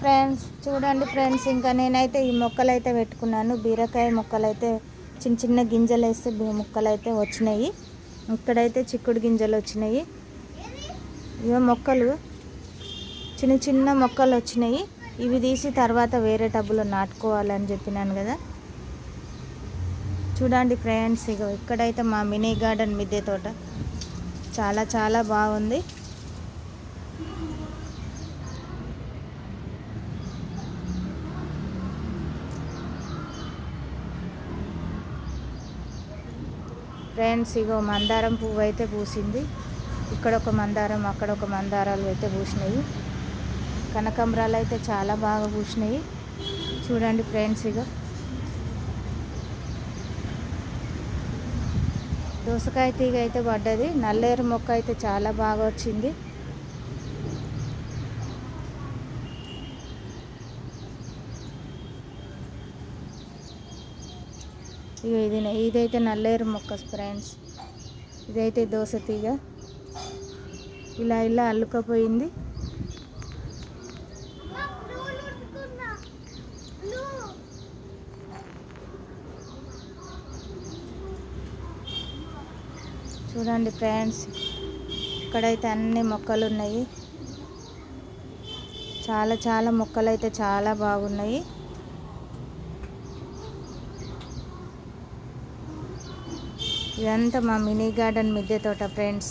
Friends చూడండి friends, ఇంకా నేనైతే ఈ మొక్కలు అయితే పెట్టుకున్నాను. బీరకాయ మొక్కలు అయితే చిన్న చిన్న గింజలు వేస్తే మొక్కలు అయితే వచ్చినాయి. ఇక్కడైతే చిక్కుడు గింజలు వచ్చినాయి. ఇవో మొక్కలు చిన్న చిన్న మొక్కలు వచ్చినాయి. ఇవి తీసి తర్వాత వేరే టబ్బులో నాటుకోవాలని చెప్పినాను కదా. చూడండి ఫ్రెండ్స్, ఇగో ఇక్కడైతే మా మినీ గార్డెన్ మిద్దె తోట చాలా చాలా బాగుంది. ఫ్రెండ్స్ ఇగో మందారం పువ్వు అయితే పూసింది. ఇక్కడ ఒక మందారం, అక్కడ ఒక మందారాలు అయితే పూసినాయి. కనకాంబరాలు అయితే చాలా బాగా పూసినాయి. చూడండి ఫ్రెండ్స్, ఇగో దోసకాయ తీగ అయితే పడ్డది. నల్లేరు మొక్క అయితే చాలా బాగా వచ్చింది. ఇక ఇదైతే నల్లేరు మొక్క ఫ్రెండ్స్. ఇదైతే దోస తీగ ఇలా ఇలా అల్లుకపోయింది. చూడండి ఫ్రెండ్స్, ఇక్కడైతే అన్ని మొక్కలు ఉన్నాయి. చాలా చాలా మొక్కలు అయితే చాలా బాగున్నాయి. ఇదంతా మా మినీ గార్డెన్ మిద్దె తోట ఫ్రెండ్స్.